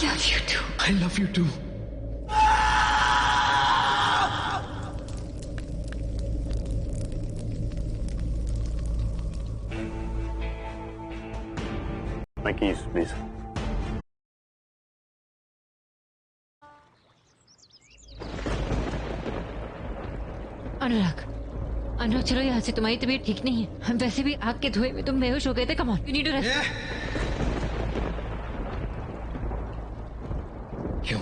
love you too. I love you too. My keys, please. अनुराग, अनुराग चलो यहाँ से, तुम्हारी तबीयत ठीक नहीं है। हम वैसे भी आग के धुएं में तुम बेहोश हो गए थे। Come on, you need to rest. क्यों?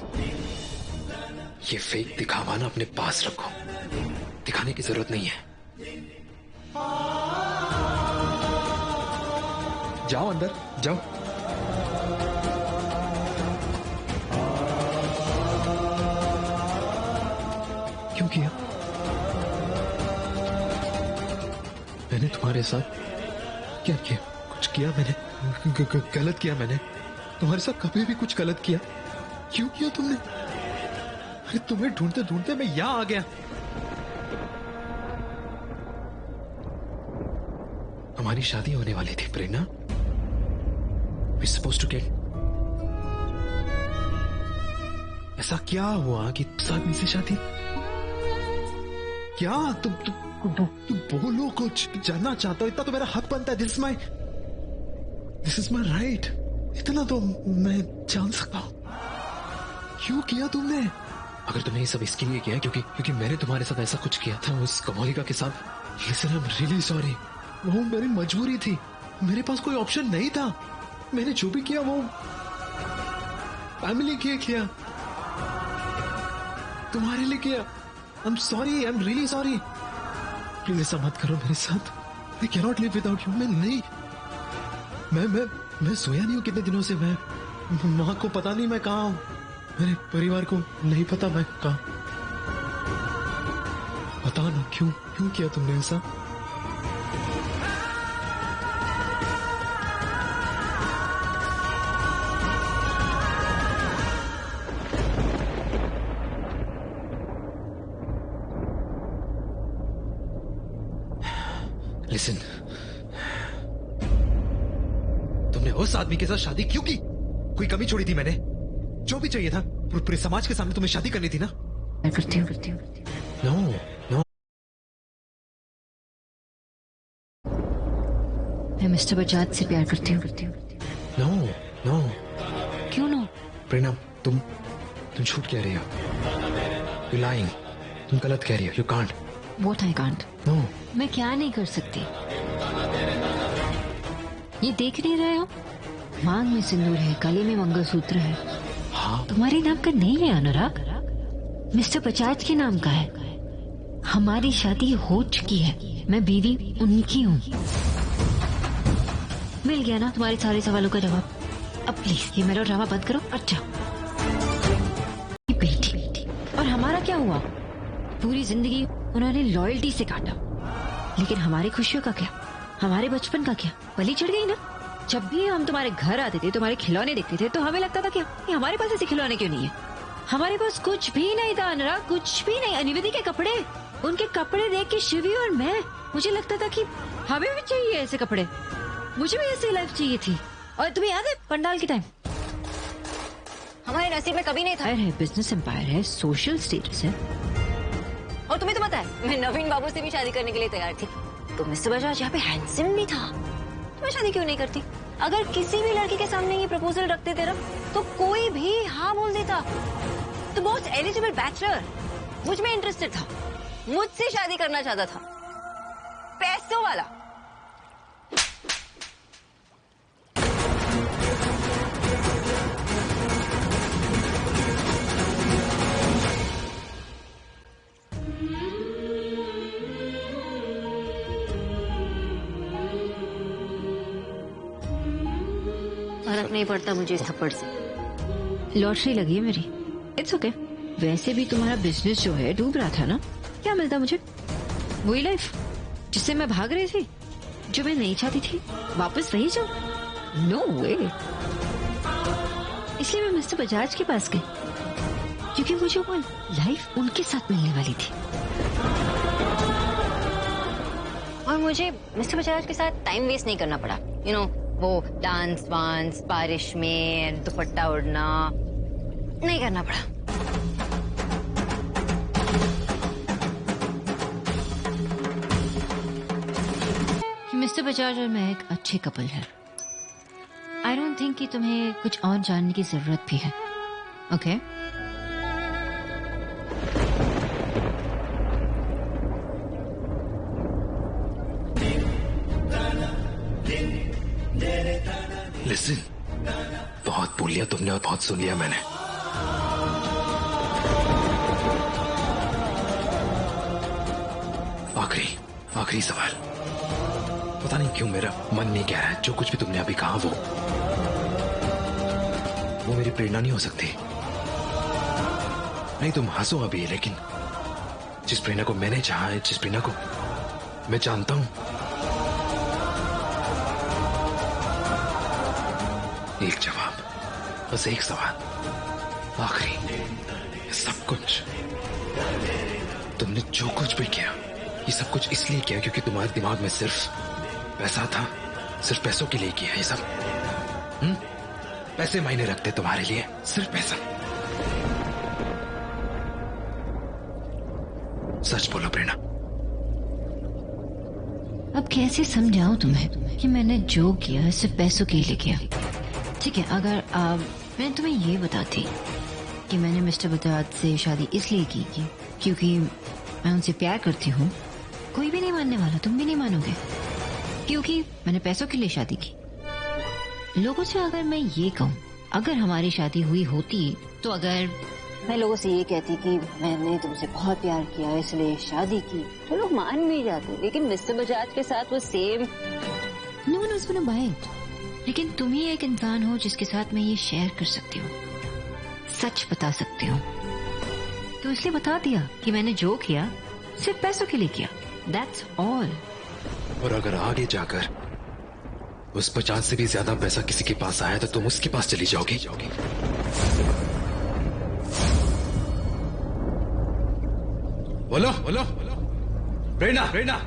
ये फेक दिखावा ना अपने पास रखो, दिखाने की जरूरत नहीं है। जाओ अंदर जाओ। क्यों किया? मैंने तुम्हारे साथ क्या किया? कुछ किया मैंने? गलत किया मैंने? तुम्हारे साथ कभी भी कुछ गलत किया? क्यों किया तुमने? अरे तुम्हें ढूंढते ढूंढते मैं यहां आ गया। हमारी शादी होने वाली थी प्रेरणा। We're supposed to get... ऐसा क्या हुआ कि आदमी से शादी? क्या तुम बोलो कुछ। जानना चाहता हो, इतना तो मेरा हक बनता है। This is my right. इतना तो मैं जान सकता हूं। क्यों किया तुमने? अगर तुमने ये सब इसके लिए किया क्योंकि मैंने तुम्हारे साथ ऐसा कुछ किया था उस कमोलिका के साथ। Listen, I am really sorry. वो मेरी मजबूरी थी, मेरे पास कोई ऑप्शन नहीं था। मैंने जो भी किया वो फैमिली के लिए किया, तुम्हारे लिए किया। I am sorry, I am really sorry. Please ऐसा मत करो मेरे साथ। I cannot live without you। मैं नहीं, मैं सोया नहीं हूँ कितने दिनों से। मैं माँ को पता नहीं मैं कहाँ हूँ, मेरे परिवार को नहीं पता मैं कहाँ। बता ना क्यों किया तुमने ऐसा? लिसन, तुमने उस आदमी के साथ शादी क्यों की? कोई कमी छोड़ी थी मैंने? जो भी चाहिए था पूरे समाज के सामने तुम्हें शादी करनी थी ना? करती हूँ। नो नो, मैं मिस्टर बजाज से प्यार करती हूँ। No no. क्यों नो? प्रेरणा, तुम झूठ कह रही हो। You lying. तुम गलत कह रही हो। You can't. What I can't? No. मैं क्या नहीं कर सकती? ये देख नहीं रहे हो? मांग में सिंदूर है, गले में मंगलसूत्र है। हाँ, तुम्हारे नाम का नहीं है अनुराग, मिस्टर बजाज के नाम का है। हमारी शादी हो चुकी है, मैं बीवी उनकी हूँ। मिल गया ना तुम्हारे सारे सवालों का जवाब। अब प्लीज ये मेरा ड्रामा बंद करो और जाओ। बेटी, और हमारा क्या हुआ? पूरी जिंदगी उन्होंने लॉयल्टी से काटा, लेकिन हमारी खुशियों का क्या? हमारे बचपन का क्या? बलि चढ़ गई ना। जब भी हम तुम्हारे घर आते थे, तुम्हारे खिलौने देखते थे, तो हमें लगता था क्या कि हमारे पास ऐसे खिलौने क्यों नहीं है? हमारे पास कुछ भी नहीं था अनुराग, कुछ भी नहीं। अनिविधि के कपड़े, उनके कपड़े देख के शिवी और मैं, मुझे लगता था कि हमें भी चाहिए ऐसे कपड़े, मुझे भी ऐसी लाइफ चाहिए थी। और तुम्हें याद है पंडाल के टाइम? हमारे नसीब में कभी नहीं था। है बिजनेस एम्पायर है, सोशल स्टेटस है। और तुम्हें तो पता है मैं नवीन बाबू से भी शादी करने के लिए तैयार थी। तो मिस्टर बजाज यहाँ पे हैंडसम भी था, तो मैं शादी क्यों नहीं करती? अगर किसी भी लड़की के सामने ये प्रपोजल रखते थे ना, तो कोई भी हाँ बोल देता। तो बहुत एलिजिबल बैचलर मुझ में इंटरेस्टेड था, मुझसे शादी करना चाहता था, पैसों वाला। फर्क नहीं पड़ता मुझे इस थप्पड़ से। लॉटरी लगी है मेरी। It's okay. वैसे भी तुम्हारा बिजनेस जो है डूब रहा था ना, क्या मिलता मुझे? वही लाइफ जिससे मैं भाग रही थी, जो मैं नहीं चाहती थी। वापस वही जाऊं? नो वे। इसलिए मैं मिस्टर बजाज के पास गई, क्योंकि मुझे वो लाइफ उनके साथ मिलने वाली थी। और मुझे मिस्टर बजाज के साथ टाइम वेस्ट नहीं करना पड़ा। वो डांस वांस बारिश में दुपट्टा उड़ना नहीं करना पड़ा। मिस्टर बजाज और मैं एक अच्छे कपल है। आई डोंट थिंक कि तुम्हें कुछ और जानने की जरूरत भी है। ओके लिसन, बहुत बोल लिया तुमने और बहुत सुन लिया मैंने। आखिरी सवाल। पता नहीं क्यों मेरा मन नहीं कह रहा है जो कुछ भी तुमने अभी कहा वो मेरी प्रेरणा नहीं हो सकती। नहीं तुम हंसो अभी, लेकिन जिस प्रेरणा को मैंने चाहा है, जिस प्रेरणा को मैं जानता हूं, एक जवाब, बस एक सवाल आखिरी। सब कुछ तुमने जो कुछ भी किया, ये सब कुछ इसलिए किया क्योंकि तुम्हारे दिमाग में सिर्फ पैसा था, सिर्फ पैसों के लिए किया ये सब। पैसे मायने रखते तुम्हारे लिए, सिर्फ पैसा। सच बोलो प्रेरणा। अब कैसे समझाऊं तुम्हें कि मैंने जो किया सिर्फ पैसों के लिए किया। ठीक है, अगर मैं तुम्हें ये बताती कि मैंने मिस्टर बजाज से शादी इसलिए की क्योंकि मैं उनसे प्यार करती हूँ, कोई भी नहीं मानने वाला, तुम भी नहीं मानोगे, क्योंकि मैंने पैसों के लिए शादी की। लोगों से अगर मैं ये कहूँ, अगर हमारी शादी हुई होती, तो अगर मैं लोगों से ये कहती कि मैंने तुमसे बहुत प्यार किया इसलिए शादी की, तो लोग मान भी जाते। लेकिन मिस्टर बजाज के साथ वो same no one was gonna buy it. लेकिन तुम ही एक इंसान हो जिसके साथ मैं ये शेयर कर सकती हूँ, सच बता सकती हूँ, तो इसलिए बता दिया कि मैंने जो किया सिर्फ पैसों के लिए किया। That's all. और अगर आगे जाकर उस 50 से भी ज्यादा पैसा किसी के पास आया तो तुम उसके पास चली जाओगी। बोलो बोलो प्रेरणा, प्रेरणा।